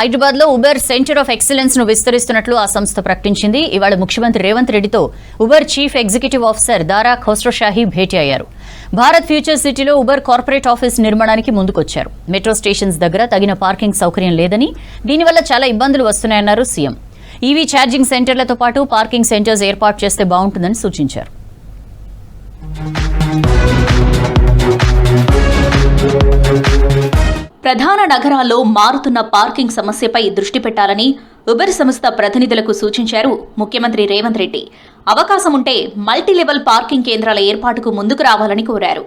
హైదరాబాద్ లో Uber centre of excellence ను విస్తరిస్తున్నట్లు ఆ సంస్థ ప్రకటించింది. ఇవాళ ముఖ్యమంత్రి రేవంత్ రెడ్డితో ఉబర్ చీఫ్ ఎగ్జిక్యూటివ్ ఆఫీసర్ దారా ఖోస్రోషాహీ భేటీ అయ్యారు. భారత్ ఫ్యూచర్ సిటీలో ఉబర్ కార్పొరేట్ ఆఫీస్ నిర్మాణానికి ముందుకొచ్చారు. మెట్రో స్టేషన్స్ దగ్గర తగిన పార్కింగ్ సౌకర్యం లేదని, దీనివల్ల చాలా ఇబ్బందులు వస్తున్నాయన్నారు సీఎం. ఈవీ ఛార్జింగ్ సెంటర్లతో పాటు పార్కింగ్ సెంటర్స్ ఏర్పాటు చేస్తే బాగుంటుందని సూచించారు. ప్రధాన నగరాల్లో మారుతున్న పార్కింగ్ సమస్యపై దృష్టి పెట్టాలని ఉబర్ సంస్థ ప్రతినిధులకు సూచించారు ముఖ్యమంత్రి రేవంత్ రెడ్డి. అవకాశం ఉంటే మల్టీలెవెల్ పార్కింగ్ కేంద్రాల ఏర్పాటుకు ముందుకు రావాలని కోరారు.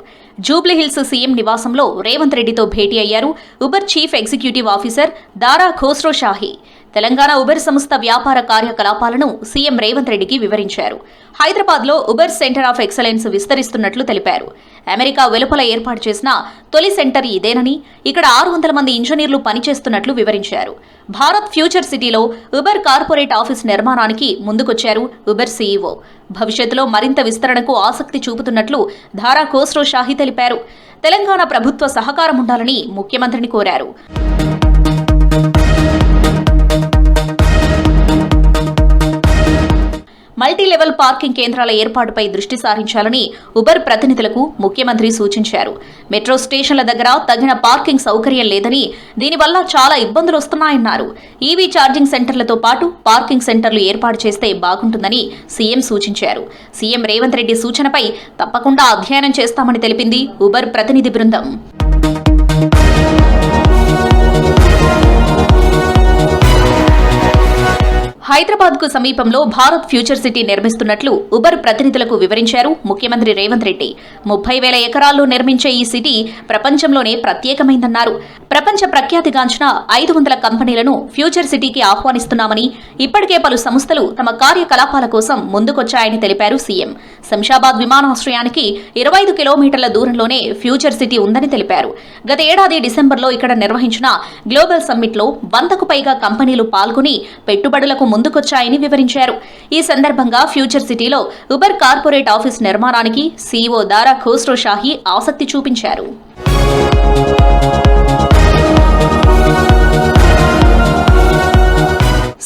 జూబ్లీహిల్స్ సీఎం నివాసంలో రేవంత్ రెడ్డితో భేటీ అయ్యారు ఉబర్ చీఫ్ ఎగ్జిక్యూటివ్ ఆఫీసర్ దారా ఖోస్రోషాహీ. తెలంగాణ ఉబర్ సంస్థ వ్యాపార కార్యకలాపాలను సీఎం రేవంత్ రెడ్డికి వివరించారు. హైదరాబాద్లో ఉబర్ సెంటర్ ఆఫ్ ఎక్సలెన్స్ విస్తరిస్తున్నట్లు తెలిపారు. అమెరికా వెలుపల ఏర్పాటు చేసిన తొలి సెంటర్ ఇదేనని, ఇక్కడ 600 మంది ఇంజనీర్లు పనిచేస్తున్నట్లు వివరించారు. భారత్ ఫ్యూచర్ సిటీలో ఉబర్ కార్పొరేట్ ఆఫీస్ నిర్మాణానికి ముందుకొచ్చారు ఉబర్ సీఈఓ. భవిష్యత్తులో మరింత విస్తరణకు ఆసక్తి చూపుతున్నట్లు దారా ఖోస్రోషాహీ తెలిపారు. తెలంగాణ ప్రభుత్వ సహకారం ఉండాలని ముఖ్యమంత్రిని కోరారు. మల్టీలెవెల్ పార్కింగ్ కేంద్రాల ఏర్పాటుపై దృష్టి సారించాలని ఉబర్ ప్రతినిధులకు ముఖ్యమంత్రి సూచించారు. మెట్రో స్టేషన్ల దగ్గర తగిన పార్కింగ్ సౌకర్యం లేదని, దీనివల్ల చాలా ఇబ్బందులు వస్తున్నాయన్నారు. ఈవీ ఛార్జింగ్ సెంటర్లతో పాటు పార్కింగ్ సెంటర్లు ఏర్పాటు చేస్తే బాగుంటుందని సీఎం సూచించారు. సీఎం రేవంత్ రెడ్డి సూచనపై తప్పకుండా అధ్యయనం చేస్తామని తెలిపింది ఉబర్ ప్రతినిధి బృందం. హైదరాబాద్ కు సమీపంలో భారత్ ఫ్యూచర్ సిటీ నిర్మిస్తున్నట్లు ఉబర్ ప్రతినిధులకు వివరించారు ముఖ్యమంత్రి రేవంత్ రెడ్డి. 30,000 ఎకరాల్లో నిర్మించే ఈ సిటీ ప్రపంచంలోనే ప్రత్యేకమైందన్నారు. ప్రపంచ ప్రఖ్యాతిగాంచిన 500 కంపెనీలను ఫ్యూచర్ సిటీకి ఆహ్వానిస్తున్నామని, ఇప్పటికే పలు సంస్థలు తమ కార్యకలాపాల కోసం ముందుకొచ్చాయని తెలిపారు సీఎం. శంషాబాద్ విమానాశ్రయానికి 25 కిలోమీటర్ల దూరంలోనే ఫ్యూచర్ సిటీ ఉందని తెలిపారు. గత ఏడాది డిసెంబర్లో ఇక్కడ నిర్వహించిన గ్లోబల్ సమ్మిట్లో 100కు పైగా కంపెనీలు పాల్గొని పెట్టుబడులకు ముందుకొచ్చాయని వివరించారు. ఈ సందర్భంగా ఫ్యూచర్ సిటీలో ఉబర్ కార్పొరేట్ ఆఫీస్ నిర్మాణానికి సీఈఓ దారా ఖోస్రోషాహీ ఆసక్తి చూపించారు.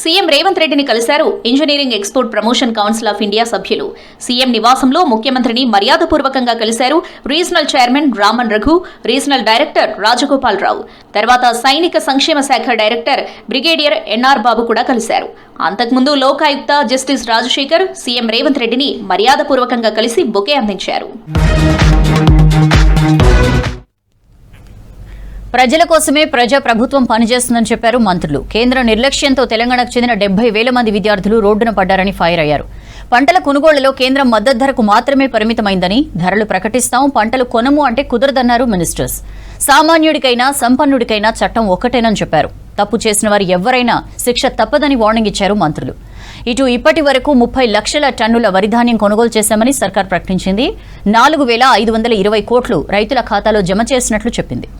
సీఎం రేవంత్ రెడ్డిని కలిశారు engineering export promotion council of India సభ్యులు. సీఎం నివాసంలో ముఖ్యమంత్రిని మర్యాదపూర్వకంగా కలిశారు regional chairman Raman Raghu, regional director Rajagopal Rao. తర్వాత సైనిక సంక్షేమ శాఖ డైరెక్టర్ బ్రిగేడియర్ ఎన్ఆర్ బాబు కూడా కలిశారు. అంతకుముందు లోకాయుక్త జస్టిస్ రాజశేఖర్ సీఎం రేవంత్ రెడ్డిని మర్యాదపూర్వకంగా కలిసి బొకే అందించారు. ప్రజల కోసమే ప్రజా ప్రభుత్వం పనిచేస్తుందని చెప్పారు మంత్రులు. కేంద్ర నిర్లక్ష్యంతో తెలంగాణకు చెందిన 70,000 మంది విద్యార్థులు రోడ్డున పడ్డారని ఫైర్ అయ్యారు. పంటల కొనుగోళ్లలో కేంద్రం మద్దతు ధరకు మాత్రమే పరిమితమైందని, ధరలు ప్రకటిస్తాం, పంటలు కొనము అంటే కుదరదన్నారు మినిస్టర్స్. సామాన్యుడికైనా సంపన్నుడికైనా చట్టం ఒక్కటేనని చెప్పారు. తప్పు చేసిన వారు ఎవరైనా శిక్ష తప్పదని వార్నింగ్ ఇచ్చారు మంత్రులు. ఇటు ఇప్పటి వరకు 30 లక్షల టన్నుల వరిధాన్యం కొనుగోలు చేశామని సర్కార్ ప్రకటించింది. 4,520 కోట్లు రైతుల ఖాతాలో జమ చేసినట్లు చెప్పింది.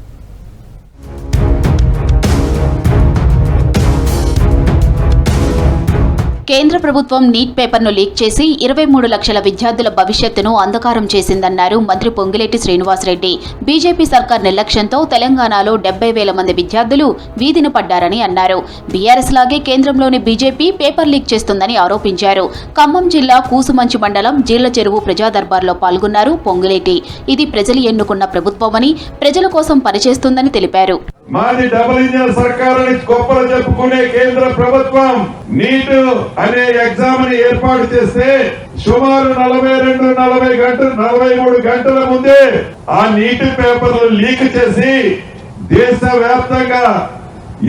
కేంద్ర ప్రభుత్వం నీట్ పేపర్ను లీక్ చేసి 23 లక్షల విద్యార్థుల భవిష్యత్తును అంధకారం చేసిందన్నారు మంత్రి పొంగిలేటి శ్రీనివాసరెడ్డి. బీజేపీ సర్కార్ నిర్లక్ష్యంతో తెలంగాణలో 70,000 మంది విద్యార్థులు వీధిన పడ్డారని అన్నారు. బీఆర్ఎస్ లాగే కేంద్రంలోని బీజేపీ పేపర్ లీక్ చేస్తుందని ఆరోపించారు. ఖమ్మం జిల్లా కూసుమంచి మండలం జీళ్ల చెరువు ప్రజా దర్బార్లో పాల్గొన్నారు పొంగిలేటి. ఇది ప్రజలు ఎన్నుకున్న ప్రభుత్వమని, ప్రజల కోసం పనిచేస్తుందని తెలిపారు. మాది డబుల్ ఇంజన్ సర్కార్ అని గొప్పలు చెప్పుకునే కేంద్ర ప్రభుత్వం నీట్ అనే ఎగ్జామ్ ని ఏర్పాటు చేస్తే సుమారు 43 గంటల ముందే ఆ నీట్ పేపర్లు లీక్ చేసి దేశ వ్యాప్తంగా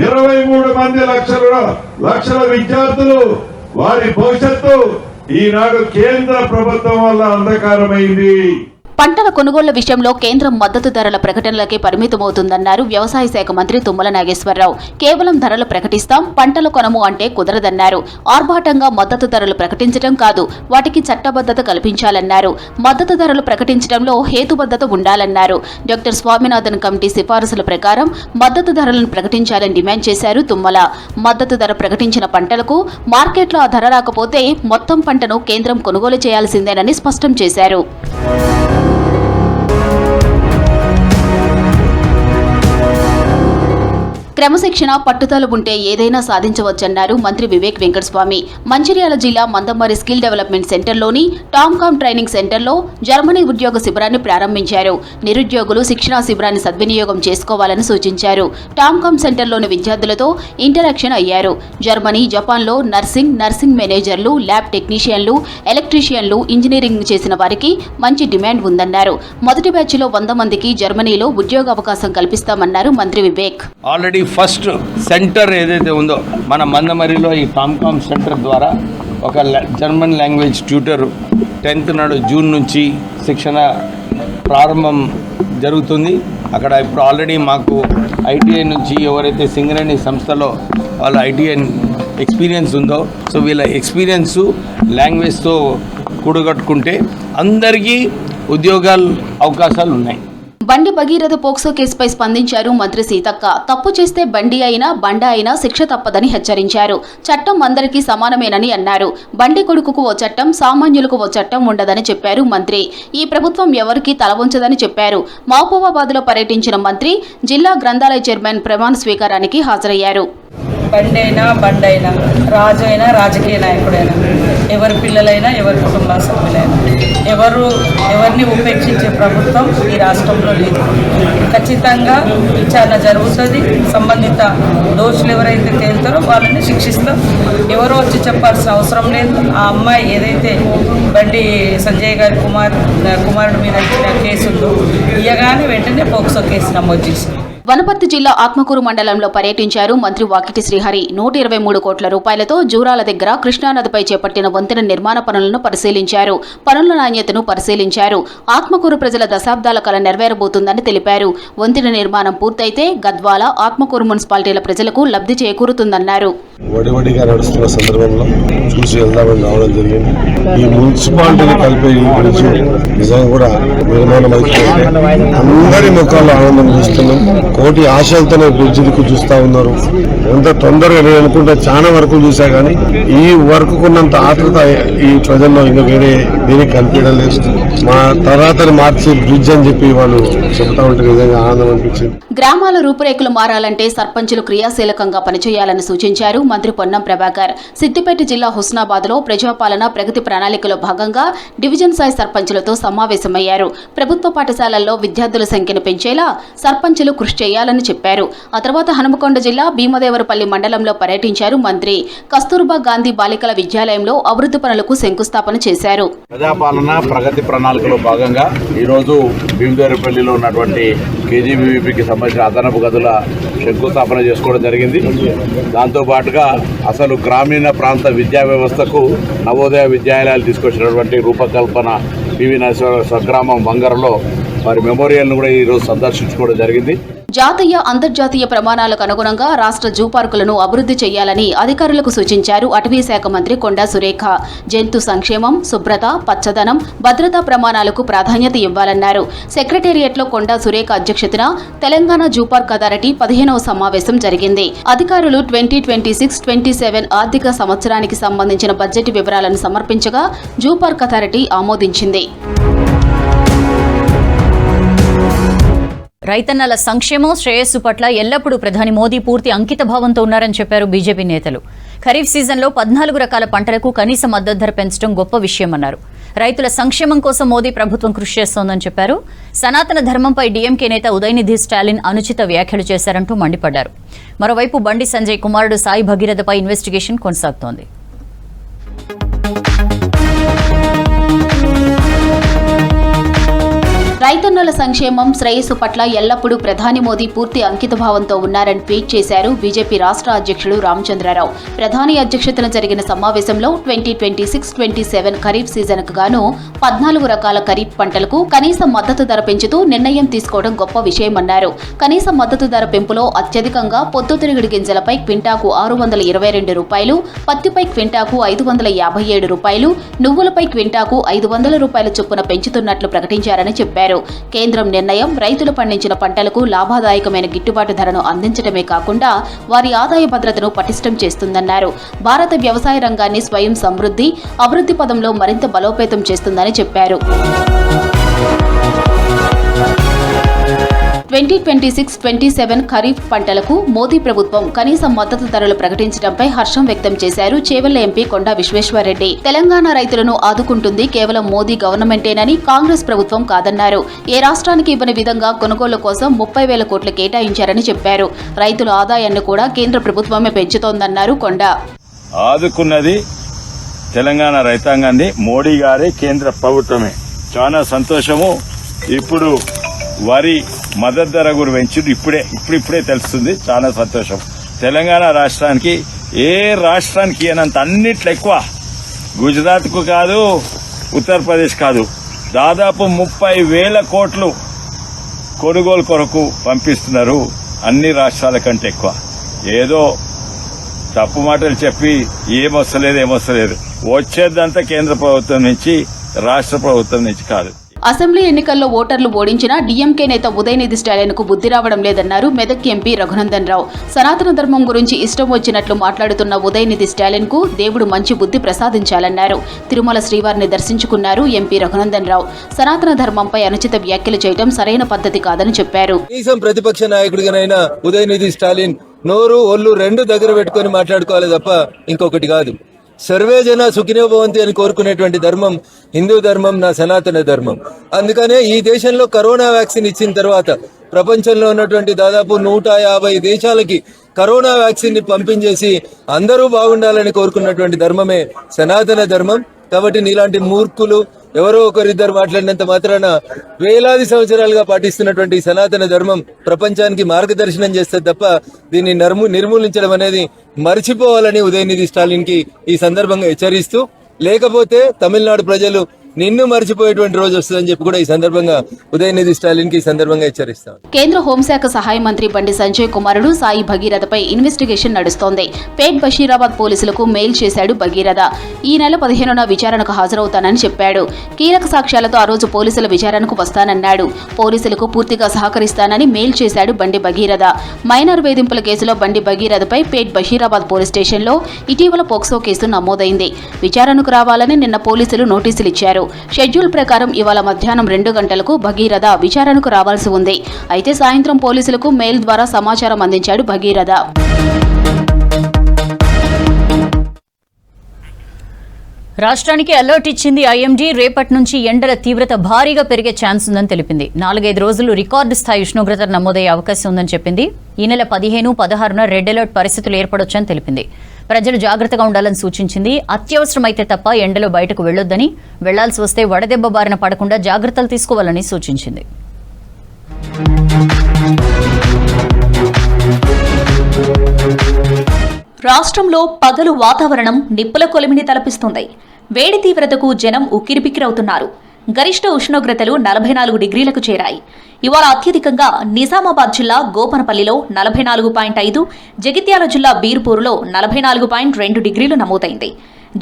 23 లక్షల విద్యార్థులు వారి భవిష్యత్తు ఈనాడు కేంద్ర ప్రభుత్వం వల్ల అంధకారమైంది. పంటల కొనుగోళ్ల విషయంలో కేంద్రం మద్దతు ధరల ప్రకటనలకే పరిమితమవుతుందన్నారు వ్యవసాయ శాఖ మంత్రి తుమ్మల నాగేశ్వరరావు. కేవలం ధరలు ప్రకటిస్తాం, పంటలు కొనము అంటే కుదరదన్నారు. ఆర్భాటంగా మద్దతు ధరలు ప్రకటించడం కాదు, వాటికి చట్టబద్దత కల్పించాలన్నారు. మద్దతు ధరలు ప్రకటించడంలో హేతుబద్దత ఉండాలన్నారు. డాక్టర్ స్వామినాథన్ కమిటీ సిఫారసుల ప్రకారం మద్దతు ధరలను ప్రకటించాలని డిమాండ్ చేశారు తుమ్మల. మద్దతు ధర ప్రకటించిన పంటలకు మార్కెట్లో ఆ ధర రాకపోతే మొత్తం పంటను కేంద్రం కొనుగోలు చేయాల్సిందేనని స్పష్టం చేశారు. క్రమశిక్షణ పట్టుదల ఉంటే ఏదైనా సాధించవచ్చన్నారు మంత్రి వివేక్ వెంకటస్వామి. మంచిర్యాల జిల్లా మందమరి స్కిల్ డెవలప్మెంట్ సెంటర్లోని టామ్కామ్ ట్రైనింగ్ సెంటర్లో జర్మనీ ఉద్యోగ శిబిరాన్ని ప్రారంభించారు. నిరుద్యోగులు శిక్షణా శిబిరాన్ని సద్వినియోగం చేసుకోవాలని సూచించారు. టామ్కామ్ సెంటర్లోని విద్యార్థులతో ఇంటరాక్షన్ అయ్యారు. జర్మనీ, జపాన్లో నర్సింగ్ మేనేజర్లు, ల్యాబ్ టెక్నీషియన్లు, ఎలక్ట్రీషియన్లు, ఇంజనీరింగ్ చేసిన వారికి మంచి డిమాండ్ ఉందన్నారు. మొదటి బ్యాచ్లో 100 మందికి జర్మనీలో ఉద్యోగ అవకాశం కల్పిస్తామన్నారు మంత్రి వివేక్. ఆల్రెడీ ఫస్ట్ సెంటర్ ఏదైతే ఉందో మన మందమరిలో ఈ టామ్కామ్ సెంటర్ ద్వారా ఒక జర్మన్ లాంగ్వేజ్ ట్యూటర్ 10th నాడు జూన్ నుంచి శిక్షణ ప్రారంభం జరుగుతుంది. అక్కడ ఇప్పుడు ఆల్రెడీ మాకు ఐటీఐ నుంచి ఎవరైతే సింగరేణి సంస్థలో వాళ్ళ ఐటీఐ ఎక్స్పీరియన్స్ ఉందో, సో వీళ్ళ ఎక్స్పీరియన్సు లాంగ్వేజ్తో కూడగట్టుకుంటే అందరికీ ఉద్యోగాల అవకాశాలు ఉన్నాయి. బండి భగీరథ పోక్సో కేసుపై స్పందించారు మంత్రి సీతక్క. తప్పు చేస్తే బండి అయినా బండ అయినా శిక్ష తప్పదని హెచ్చరించారు. చట్టం అందరికీ సమానమేనని అన్నారు. బండి కొడుకుకు ఓ చట్టం, సామాన్యులకు ఓ చట్టం ఉండదని చెప్పారు మంత్రి. ఈ ప్రభుత్వం ఎవరికీ తల వంచదని చెప్పారు. మహబూబాబాద్లో పర్యటించిన మంత్రి జిల్లా గ్రంథాలయ చైర్మన్ ప్రమాణ స్వీకారానికి హాజరయ్యారు. బండైనా బండైనా, రాజు అయినా రాజకీయ నాయకుడైనా, ఎవరి పిల్లలైనా ఎవరి కుటుంబ సభ్యులైనా ఎవరిని ఉపేక్షించే ప్రభుత్వం ఈ రాష్ట్రంలో లేదు. ఖచ్చితంగా విచారణ జరుగుతుంది. సంబంధిత దోషులు ఎవరైతే తేలుతారో వాళ్ళని శిక్షిస్తాం. ఎవరో వచ్చి చెప్పాల్సిన అవసరం లేదు. ఆ అమ్మాయి ఏదైతే బండి సంజయ్ గారి కుమారుడి మీద ఇచ్చిన కేసుల్లో ఇయ్యగానే వెంటనే పోక్సో కేసు నమోదు చేసింది. వనపర్తి జిల్లా ఆత్మకూరు మండలంలో పర్యటించారు మంత్రి వాకిటి శ్రీహరి. 123 కోట్ల రూపాయలతో జూరాల దగ్గర కృష్ణానదిపై చేపట్టిన వంతెన నిర్మాణ పనులను పరిశీలించారు. పనుల నాణ్యతను పరిశీలించారు. ఆత్మకూరు ప్రజల దశాబ్దాల కల నెరవేరబోతుందని తెలిపారు. వంతెన నిర్మాణం పూర్తయితే గద్వాల, ఆత్మకూరు మున్సిపాలిటీల ప్రజలకు లబ్ధి చేకూరుతుందన్నారు. వడివడిగా నడుస్తున్న సందర్భంలో చూసి వెళ్దామని రావడం జరిగింది. ఈ మున్సిపాలిటీని కలిపే ఈ బ్రిడ్జ్ నిజంగా కూడా నిర్మాణం అయితే అందరి ముఖాల్లో ఆనందం చూస్తున్నాం. కోటి ఆశలతోనే బ్రిడ్జ్ దిక్కు చూస్తా ఉన్నారు. ఎంత తొందరగా నేను అనుకుంటే చాలా వరకు చూసా కానీ ఈ వర్క్ కున్నంత ఆతృత ఈ ప్రజల్లో ఇంకా వేరే దీనికి కనిపించడం లేదు. మా తరాతని మార్చి బ్రిడ్జ్ అని చెప్పి వాళ్ళు చెప్తా ఉంటే నిజంగా ఆనందం అనిపించింది. గ్రామాల రూపురేఖలు మారాలంటే సర్పంచులు క్రియాశీలకంగా పనిచేయాలని సూచించారు మంత్రి పొన్నం ప్రభాకర్. సిద్దిపేట జిల్లా హుస్నాబాద్లో ప్రజాపాలన ప్రగతి ప్రణాళికలో భాగంగా డివిజన్ స్థాయి సర్పంచులతో సమావేశమయ్యారు. ప్రభుత్వ పాఠశాలల్లో విద్యార్థుల సంఖ్యను పెంచేలా సర్పంచులు కృషి చేయాలని చెప్పారు. ఆ తర్వాత హనుమకొండ జిల్లా భీమదేవరపల్లి మండలంలో పర్యటించారు మంత్రి. కస్తూర్బా గాంధీ బాలికల విద్యాలయంలో అభివృద్ధి పనులకు శంకుస్థాపన చేశారు. ప్రజాపాలన ప్రగతి ప్రణాళికలో భాగంగా ఈరోజు భీమదేవరపల్లిలో ఉన్నటువంటి కేజీబీవీపీకి సంబంధించిన అదనపు గదుల శంకుస్థాపన చేసుకోవడం జరిగింది. దాంతో పాటుగా అసలు గ్రామీణ ప్రాంత విద్యా వ్యవస్థకు నవోదయ విద్యాలయాలు తీసుకొచ్చినటువంటి రూపకల్పన పివి నరసింహ స్వగ్రామం వంగరలో వారి మెమోరియల్ను కూడా ఈరోజు సందర్శించుకోవడం జరిగింది. జాతీయ, అంతర్జాతీయ ప్రమాణాలకు అనుగుణంగా రాష్ట్ర జూ పార్కులను అభివృద్ధి చేయాలని అధికారులకు సూచించారు అటవీ శాఖ మంత్రి కొండా సురేఖ. జంతు సంక్షేమం, శుభ్రత, పచ్చదనం, భద్రతా ప్రమాణాలకు ప్రాధాన్యత ఇవ్వాలన్నారు. సెక్రటేరియట్లో కొండా సురేఖ అధ్యక్షతన తెలంగాణ జూ పార్క్ అథారిటీ 15వ సమావేశం జరిగింది. అధికారులు 2026-27 ఆర్థిక సంవత్సరానికి సంబంధించిన బడ్జెట్ వివరాలను సమర్పించగా జూ పార్క్ అథారిటీ ఆమోదించింది. రైతన్నల సంక్షేమం, శ్రేయస్సు పట్ల ఎల్లప్పుడూ ప్రధాని మోదీ పూర్తి అంకిత భావంతో ఉన్నారని చెప్పారు బీజేపీ నేతలు. ఖరీఫ్ సీజన్లో 14 రకాల పంటలకు కనీస మద్దతు ధర పెంచడం గొప్ప విషయమన్నారు. రైతుల సంక్షేమం కోసం మోదీ ప్రభుత్వం కృషి చేస్తోందని చెప్పారు. సనాతన ధర్మంపై డీఎంకే నేత ఉదయనిధి స్టాలిన్ అనుచిత వ్యాఖ్యలు చేశారంటూ మండిపడ్డారు. మరోవైపు బండి సంజయ్ కుమారుడు సాయి భగీరథపై ఇన్వెస్టిగేషన్ కొనసాగుతోంది. రైతన్నుల సంక్షేమం, శ్రేయస్సు పట్ల ఎల్లప్పుడూ ప్రధాని మోదీ పూర్తి అంకితభావంతో ఉన్నారని ట్వీట్ చేశారు బీజేపీ రాష్ట్ర అధ్యక్షుడు రామచంద్రరావు. ప్రధాని అధ్యక్షతన జరిగిన సమావేశంలో 2026-27 ఖరీఫ్ సీజన్కు గాను 14 రకాల ఖరీఫ్ పంటలకు కనీస మద్దతు ధర పెంచుతూ నిర్ణయం తీసుకోవడం గొప్ప విషయమన్నారు. కనీస మద్దతు ధర పెంపులో అత్యధికంగా పొద్దుతిరుగుడు గింజలపై క్వింటాకు 622 రూపాయలు, పత్తిపై క్వింటాకు 557 రూపాయలు, నువ్వులపై క్వింటాకు 500 రూపాయల చొప్పున పెంచుతున్నట్లు ప్రకటించారని చెప్పారు. కేంద్రం నిర్ణయం రైతులు పండించిన పంటలకు లాభదాయకమైన గిట్టుబాటు ధరను అందించడమే కాకుండా వారి ఆదాయ భద్రతను పటిష్టం చేస్తుందన్నారు. భారత వ్యవసాయ రంగాన్ని స్వయం సమృద్ధి, అభివృద్ధి పదంలో మరింత బలోపేతం చేస్తుందని చెప్పారు. 2026-27 ఖరీఫ్ పంటలకు మోదీ ప్రభుత్వం కనీస మద్దతు ధరలు ప్రకటించడంపై హర్షం వ్యక్తం చేశారు చేవెళ్ల ఎంపీ కొండా విశ్వేశ్వర్రెడ్డి. తెలంగాణ రైతులను ఆదుకుంటుంది కేవలం మోదీ గవర్నమెంటేనని, కాంగ్రెస్ ప్రభుత్వం కాదన్నారు. ఏ రాష్ట్రానికి ఇవ్వని విధంగా కొనుగోలు కోసం 30,000 కోట్లు కేటాయించారని చెప్పారు. రైతుల ఆదాయాన్ని కూడా కేంద్ర ప్రభుత్వమే పెంచుతోందన్నారు కొండా. ఆదుకున్నది తెలంగాణ రైతాంగాన్ని మోడీ గారే, కేంద్ర ప్రభుత్వమే. చాలా సంతోషము. ఇప్పుడు వరి మద్దతు ధర కూడా పెంచుడు ఇప్పుడిప్పుడే తెలుస్తుంది. చాలా సంతోషం. తెలంగాణ రాష్ట్రానికి ఏ రాష్ట్రానికి అనంత అన్నిట్లో ఎక్కువ, గుజరాత్కు కాదు, ఉత్తరప్రదేశ్ కాదు, దాదాపు 30,000 కోట్లు కొనుగోలు కొరకు పంపిస్తున్నారు. అన్ని రాష్ట్రాల కంటే ఎక్కువ. ఏదో తప్పు మాటలు చెప్పి ఏమొస్తలేదు వచ్చేదంతా కేంద్ర ప్రభుత్వం నుంచి, రాష్ట్ర ప్రభుత్వం నుంచి కాదు. అసెంబ్లీ ఎన్నికల్లో ఓటర్లు ఓడించిన డీఎంకే నేత ఉదయనిధి స్టాలిన్ కు బుద్ధి రావడం లేదన్నారు మెదక్ ఎంపీ రఘునందన్ రావు. సనాతన ధర్మం గురించి ఇష్టం వచ్చినట్లు మాట్లాడుతున్న ఉదయనిధి స్టాలిన్ కు దేవుడు మంచి బుద్ధి ప్రసాదించాలన్నారు. తిరుమల శ్రీవారిని దర్శించుకున్నారు ఎంపీ రఘునందన్ రావు. సనాతన ధర్మంపై అనుచిత వ్యాఖ్యలు చేయడం సరైన పద్ధతి కాదని చెప్పారు. కనీసం ప్రతిపక్ష నాయకుడిగానైనా ఉదయనిధి స్టాలిన్ నోరు ఒళ్ళు రెండు దగ్గర పెట్టుకుని మాట్లాడుకోవాలి తప్ప ఇంకొకటి కాదు. సర్వే జన సుఖినో భవంతి అని కోరుకునేటువంటి ధర్మం హిందూ ధర్మం, నా సనాతన ధర్మం. అందుకనే ఈ దేశంలో కరోనా వ్యాక్సిన్ ఇచ్చిన తర్వాత ప్రపంచంలో ఉన్నటువంటి దాదాపు 150 దేశాలకి కరోనా వ్యాక్సిన్ ని పంపించేసి అందరూ బాగుండాలని కోరుకున్నటువంటి ధర్మమే సనాతన ధర్మం. కాబట్టి నీలాంటి మూర్ఖులు ఎవరో ఒకరిద్దరు మాట్లాడినంత మాత్రాన వేలాది సంవత్సరాలుగా పాటిస్తున్నటువంటి సనాతన ధర్మం ప్రపంచానికి మార్గదర్శనం చేస్తే తప్ప దీన్ని నిర్మూలించడం అనేది మర్చిపోవాలని ఉదయనిధి స్టాలిన్ కి ఈ సందర్భంగా హెచ్చరిస్తూ, లేకపోతే తమిళనాడు ప్రజలు నిన్ను మర్చిపోయేటువంటి రోజు వస్తుందని చెప్పి కూడా ఈ సందర్భంగా ఉదయనిధి స్టాలిన్ కి ఈ సందర్భంగా హెచ్చరిస్తాం. కేంద్ర హోంశాఖ సహాయ మంత్రి బండి సంజయ్ కుమారుడు సాయి భగీరథపై ఇన్వెస్టిగేషన్ నడుస్తోంది. పేట్ బషీరాబాద్ పోలీసులకు మెయిల్ చేశాడు భగీరథ. ఈ నెల 15న విచారణకు హాజరవుతానని చెప్పాడు. కీలక సాక్ష్యాలతో ఆ రోజు పోలీసుల విచారణకు వస్తానన్నాడు. పోలీసులకు పూర్తిగా సహకరిస్తానని మెయిల్ చేశాడు బండి భగీరథ. మైనర్ వేధింపుల కేసులో బండి భగీరథపై పేట్ బషీరాబాద్ పోలీస్ స్టేషన్లో ఇటీవల పోక్సో కేసు నమోదైంది. విచారణకు రావాలని నిన్న పోలీసులు నోటీసులు ఇచ్చారు. షెడ్యూల్ ప్రకారం ఇవాళ మధ్యాహ్నం 2 గంటలకు భగీరథ విచారణకు రావాల్సి ఉంది. అయితే సాయంత్రం పోలీసులకు మెయిల్ ద్వారా సమాచారం అందించాడు భగీరథ. రాష్ట్రానికి అలర్ట్ ఇచ్చింది ఐఎండీ. రేపటి నుంచి ఎండల తీవ్రత భారీగా పెరిగే ఛాన్స్ ఉందని తెలిపింది. 4-5 రోజులు రికార్డు స్థాయి ఉష్ణోగ్రతలు నమోదయ్యే అవకాశం ఉందని చెప్పింది. ఈ నెల 15, 16న రెడ్ అలర్ట్ పరిస్థితులు ఏర్పడొచ్చని తెలిపింది. ప్రజలు జాగ్రత్తగా ఉండాలని సూచించింది. అత్యవసరమైతే తప్ప ఎండలో బయటకు వెళ్లొద్దని, వెళ్లాల్సి వస్తే వడదెబ్బ బారిన పడకుండా జాగ్రత్తలు తీసుకోవాలని సూచించింది. రాష్ట్రంలో పగలు వాతావరణం నిప్పుల కొలిమిని తలపిస్తుంది. వేడి తీవ్రతకు జనం ఉక్కిరిబిక్కిరవుతున్నారు. గరిష్ట ఉష్ణోగ్రతలు 44 డిగ్రీలకు చేరాయి. ఇవాళ అత్యధికంగా నిజామాబాద్ జిల్లా గోపనపల్లిలో 44.5, జగిత్యాల జిల్లా బీర్పూర్లో 44.2 డిగ్రీలు నమోదైంది.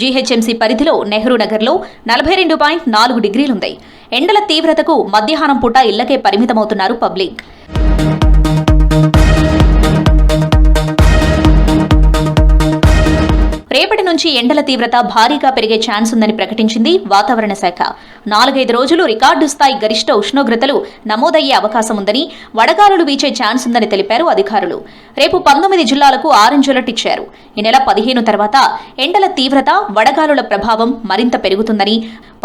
జీహెచ్ఎంసీ పరిధిలో నెహ్రూ నగర్లో 42.4 డిగ్రీలుంది. ఎండల తీవ్రతకు మధ్యాహ్నం పూట ఇళ్లకే పరిమితమవుతున్నారు పబ్లిక్. రేపటి నుంచి ఎండల తీవ్రత భారీగా పెరిగే ఛాన్స్ ఉందని ప్రకటించింది వాతావరణ శాఖ. 4-5 రోజులు రికార్డు స్థాయి గరిష్ట ఉష్ణోగ్రతలు నమోదయ్యే అవకాశం ఉందని, వడగాలులు వీచే ఛాన్స్ ఉందని తెలిపారు అధికారులు. రేపు 19 జిల్లాలకు ఆరెంజ్ అలర్ట్ ఇచ్చారు. ఈ నెల 15 తర్వాత ఎండల తీవ్రత, వడగాలుల ప్రభావం మరింత పెరుగుతుందని,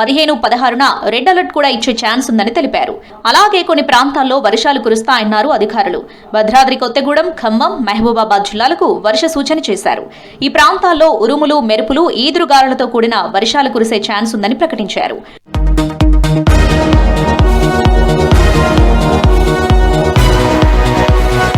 15, 16న రెడ్ అలర్ట్ కూడా ఇచ్చే ఛాన్స్ ఉందని తెలిపారు. అలాగే కొన్ని ప్రాంతాల్లో వర్షాలు కురుస్తాయన్నారు అధికారులు. భద్రాద్రి కొత్తగూడెం, ఖమ్మం, మహబూబాబాద్ జిల్లాలకు వర్ష సూచన చేశారు. ఈ ప్రాంతాల్లో ఉరుములు, మెరుపులు, ఈదురుగాలులతో కూడిన వర్షాలు కురిసే ఛాన్స్ ఉందని ప్రకటించారు.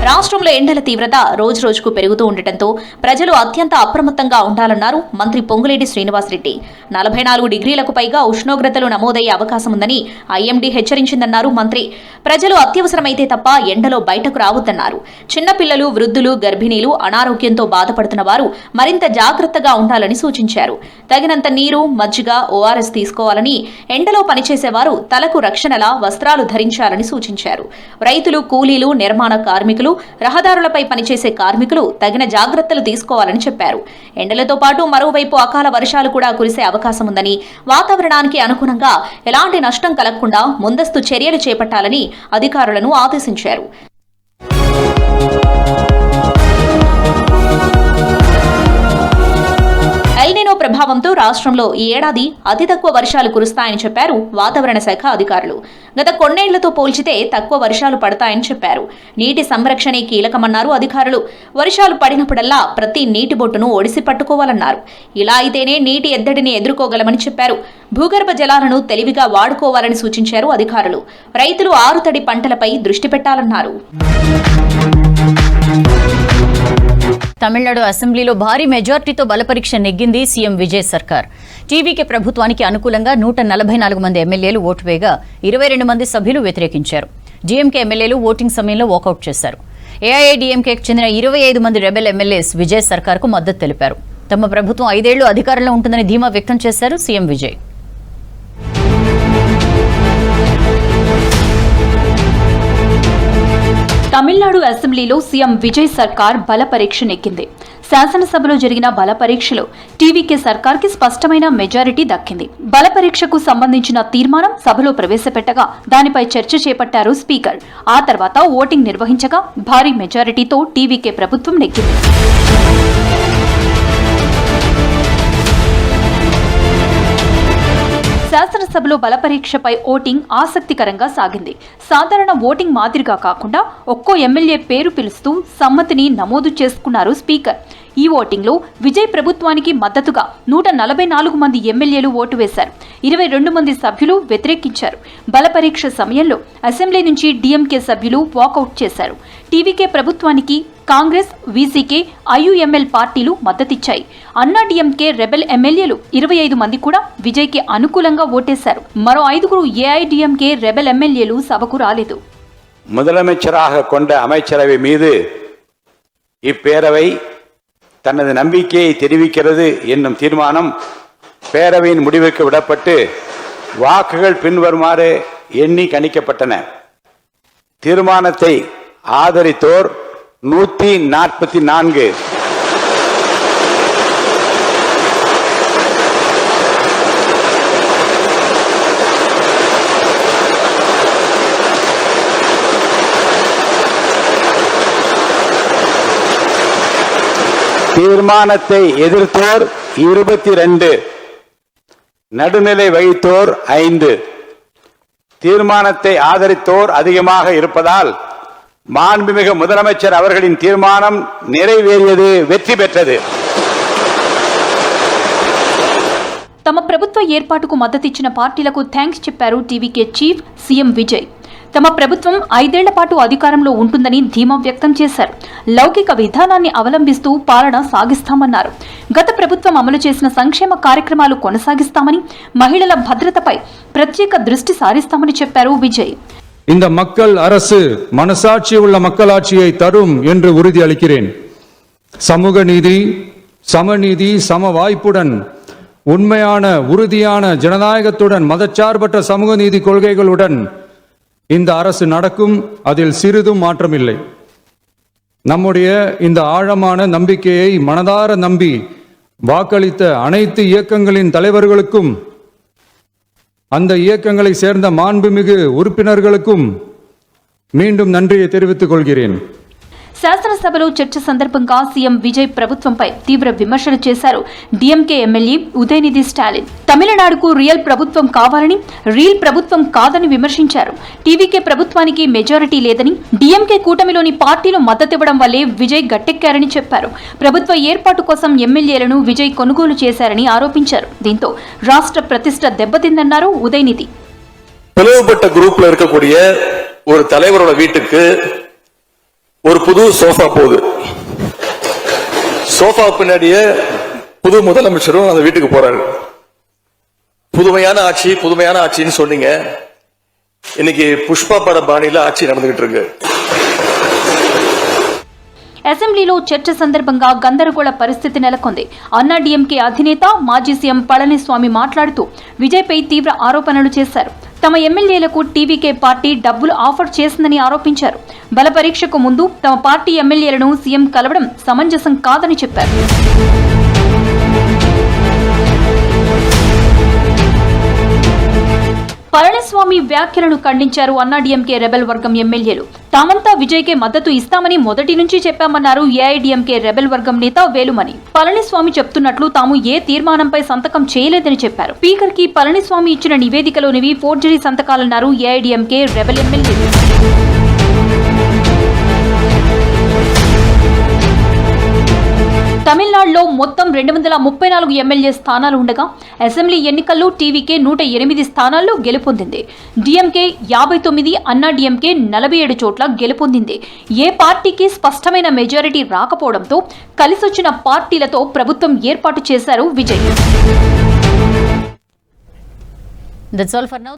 రాష్ట్రంలో ఎండల తీవ్రత రోజురోజుకు పెరుగుతూ ఉండటంతో ప్రజలు అత్యంత అప్రమత్తంగా ఉండాలన్నారు మంత్రి పొంగులేటి శ్రీనివాసరెడ్డి. 44 డిగ్రీలకు పైగా ఉష్ణోగ్రతలు నమోదయ్యే అవకాశం ఉందని ఐఎండీ హెచ్చరించిందన్నారు మంత్రి. ప్రజలు అత్యవసరమైతే తప్ప ఎండలో బయటకు రావద్దన్నారు. చిన్నపిల్లలు, వృద్ధులు, గర్భిణీలు, అనారోగ్యంతో బాధపడుతున్న వారు మరింత జాగ్రత్తగా ఉండాలని సూచించారు. తగినంత నీరు, మజ్జిగ, ఓఆర్ఎస్ తీసుకోవాలని, ఎండలో పనిచేసేవారు తలకు రక్షణలా వస్త్రాలు ధరించాలని సూచించారు. రైతులు, కూలీలు, నిర్మాణ కార్మికులు, రహదారులపై పనిచేసే కార్మికులు తగిన జాగ్రత్తలు తీసుకోవాలని చెప్పారు. ఎండలతో పాటు మరోవైపు అకాల వర్షాలు కూడా కురిసే అవకాశం ఉందని, వాతావరణానికి అనుగుణంగా ఎలాంటి నష్టం కలగకుండా ముందస్తు చర్యలు చేపట్టాలని అధికారులను ఆదేశించారు. ఎల్నినో ప్రభావంతో రాష్ట్రంలో ఈ ఏడాది అతి తక్కువ వర్షాలు కురుస్తాయని చెప్పారు వాతావరణ శాఖ అధికారులు. గత కొన్నేళ్లతో పోల్చితే తక్కువ వర్షాలు పడతాయని చెప్పారు. నీటి సంరక్షణే కీలకమన్నారు అధికారులు. వర్షాలు పడినప్పుడల్లా ప్రతి నీటి బొట్టును ఒడిసి పట్టుకోవాలన్నారు. ఇలా అయితేనే నీటి ఎద్దడిని ఎదుర్కోగలమని చెప్పారు. భూగర్భ జలాలను తెలివిగా వాడుకోవాలని సూచించారు అధికారులు. రైతులు ఆరుతడి పంటలపై దృష్టి పెట్టాలన్నారు. తమిళనాడు అసెంబ్లీలో భారీ మెజార్టీతో బలపరీక్ష నెగ్గింది సీఎం విజయ్ సర్కార్. టీవీకే ప్రభుత్వానికి అనుకూలంగా 144 మంది ఎమ్మెల్యేలు ఓటు వేయగా 22 మంది సభ్యులు వ్యతిరేకించారు. డీఎంకే ఎమ్మెల్యేలు ఓటింగ్ సమయంలో వాకౌట్ చేశారు. ఏఐఏడీఎంకేకి చెందిన 25 మంది రెబెల్ ఎమ్మెల్యేస్ విజయ్ సర్కార్కు మద్దతు తెలిపారు. తమ ప్రభుత్వం 5 ఏళ్లు అధికారంలో ఉంటుందని ధీమా వ్యక్తం చేశారు సీఎం విజయ్. తమిళనాడు అసెంబ్లీలో సీఎం విజయ్ సర్కార్ బల పరీక్ష నెగ్గింది. శాసనసభలో జరిగిన బల పరీక్షలో టీవీకే సర్కార్కి స్పష్టమైన మెజారిటీ దక్కింది. బల పరీక్షకు సంబంధించిన తీర్మానం సభలో ప్రవేశపెట్టగా దానిపై చర్చ చేపట్టారు స్పీకర్. ఆ తర్వాత ఓటింగ్ నిర్వహించగా భారీ మెజారిటీతో టీవీకే ప్రభుత్వం నెగ్గింది. శాసనసభలో బలపరీక్షపై ఓటింగ్ ఆసక్తికరంగా సాగింది. సాధారణ ఓటింగ్ మాదిరిగా కాకుండా ఒక్కో ఎమ్మెల్యే పేరు పిలుస్తూ సమ్మతిని నమోదు చేసుకున్నారు స్పీకర్. ఈ ఓటింగ్లో విజయ్ ప్రభుత్వానికి మద్దతుగా 144 మంది ఎమ్మెల్యేలు ఓటు వేశారు. 22 మంది సభ్యులు వ్యతిరేకించారు. బలపరీక్ష సమయంలో అసెంబ్లీ నుంచి డీఎంకే సభ్యులు వాకౌట్ చేశారు. టీవీకే ప్రభుత్వానికి కాంగ్రెస్, వీసీకే, ఐయుఎంఎల్ పార్టీలు మద్దతిచ్చాయి. అన్నా డీఎంకే రెబెల్ ఎమ్మెల్యేలు 25 మంది కూడా విజయ్కి అనుకూలంగా ఓటేశారు. మరో 5 ఏఐడీఎంకే రెబెల్ ఎమ్మెల్యేలు సభకు రాలేదు. முதலமைச்சராக கொண்ட அமைச்சரவை மீது இப்பேரவை தனது நம்பிக்கையை தெரிவிக்கிறது என்னும் தீர்மானம் பேரவையின் முடிவுக்கு விடப்பட்டு வாக்குகள் பின்வருமாறு எண்ணி கணிக்கப்பட்டன. தீர்மானத்தை ஆதரித்தோர் 144, தீர்மானத்தை எதிர்த்தோர் 22, நடுநிலை வகித்தோர் 5. தீர்மானத்தை ஆதரித்தோர் அதிகமாக இருப்பதால் மாண்புமிகு முதலமைச்சர் அவர்களின் தீர்மானம் நிறைவேறியது, வெற்றி பெற்றது. తమ ప్రభుత్వ ఏర్పాటుకు మద్దతిచ్చిన పార్టీలకు థ్యాంక్స్ చెప్పారు టీవీకే చీఫ్ సీఎం విజయ్. తమ ప్రభుత్వం 5 ఏళ్ల పాటు అధికారంలో ఉంటుందని ధీమా వ్యక్తం చేశారు. లౌకిక విధానాన్ని అవలంబిస్తూ పాలన సాగిస్తామన్నారు. గత ప్రభుత్వం అమలు చేసిన సంక్షేమ కార్యక్రమాలు కొనసాగిస్తామని, మహిళల భద్రతపై ప్రత్యేక దృష్టి సారిస్తామని చెప్పారు విజయ్. இந்த மக்கள் அரசு மனசாட்சி உள்ள மக்களாட்சியை தரும் என்று உறுதி அளிக்கிறேன். சமூக நீதி, சமநீதி, சம வாய்ப்புடன், உண்மையான உறுதியான ஜனநாயகத்துடன், மதச்சார்பற்ற சமூக நீதி கொள்கைகளுடன் இந்த அரசு நடக்கும். அதில் சிறிதும் மாற்றமில்லை. நம்முடைய இந்த ஆழமான நம்பிக்கையை மனதார நம்பி வாக்களித்த அனைத்து இயக்கங்களின் தலைவர்களுக்கும், அந்த இயக்கங்களை சேர்ந்த மாண்புமிகு உறுப்பினர்களுக்கும் மீண்டும் நன்றியை தெரிவித்துக் கொள்கிறேன். శాసనసభలో చర్చ సందర్భంగా సీఎం విజయ్ ప్రభుత్వంపై తీవ్ర విమర్శలు చేశారు డీఎంకే ఎమ్మెల్యే ఉదయనిధి స్టాలిన్. తమిళనాడుకు రియల్ ప్రభుత్వం కావాలని, రీల్ ప్రభుత్వం కాదని విమర్శించారు. టీవీకే ప్రభుత్వానికి మెజారిటీ లేదని, డీఎంకే కూటమిలోని పార్టీలు మద్దతివ్వడం వల్లే విజయ్ గట్టెక్కారని చెప్పారు. ప్రభుత్వ ఏర్పాటు కోసం ఎమ్మెల్యేలను విజయ్ కొనుగోలు చేశారని ఆరోపించారు. దీంతో రాష్ట్ర ప్రతిష్ట దెబ్బతిందన్నారు ఉదయనిధి. பிளவுபட்ட குரூப்ல இருக்கக்கூடிய ஒரு தலைவரோட வீட்டுக்கு ஒரு புது சோஃபா போகுது. சோஃபா பின்னாடியே புது முதலமைச்சரும் அந்த வீட்டுக்கு போறாரு. புதுமையான ஆட்சி, புதுமையான ஆட்சின்னு சொன்னீங்க. இன்னைக்கு புஷ்பா பட பாணியில ஆட்சி நடந்துகிட்டு இருக்கு. అసెంబ్లీలో చర్చ సందర్భంగా గందరగోళ పరిస్థితి నెలకొంది. అన్నాడీఎంకే అధినేత మాజీ సీఎం పళనిస్వామి మాట్లాడుతూ విజయ్పై తీవ్ర ఆరోపణలు చేశారు. తమ ఎమ్మెల్యేలకు టీవీకే పార్టీ డబ్బులు ఆఫర్ చేసిందని ఆరోపించారు. బల పరీక్షకు ముందు తమ పార్టీ ఎమ్మెల్యేలను సీఎం కలవడం సమంజసం కాదని చెప్పారు. పళనిస్వామి వ్యాఖ్యలను ఖండించారు అన్నాడీఎంకే రెబెల్ వర్గం ఎమ్మెల్యేలు. తామంతా విజయ్కే మద్దతు ఇస్తామని మొదటి నుంచి చెప్పామన్నారు ఏఐడీఎంకే రెబెల్ వర్గం నేత వేలుమణి. పళనిస్వామి చెప్తున్నట్లు తాము ఏ తీర్మానంపై సంతకం చేయలేదని చెప్పారు. స్పీకర్ కి పళనిస్వామి ఇచ్చిన నివేదికలోనివి ఫోర్జరీ సంతకాలన్నారు ఏఐడీఎంకే రెబెల్ ఎమ్మెల్యేలు. తమిళనాడులో మొత్తం 234 ఎమ్మెల్యే స్థానాలు ఉండగా అసెంబ్లీ ఎన్నికల్లో టీవీకే 108 స్థానాల్లో గెలుపొందింది. డీఎంకే 59, అన్నాడీఎంకే 47 చోట్ల గెలుపొందింది. ఏ పార్టీకి స్పష్టమైన మెజారిటీ రాకపోవడంతో కలిసొచ్చిన పార్టీలతో ప్రభుత్వం ఏర్పాటు చేశారు Vijay. That's all for now.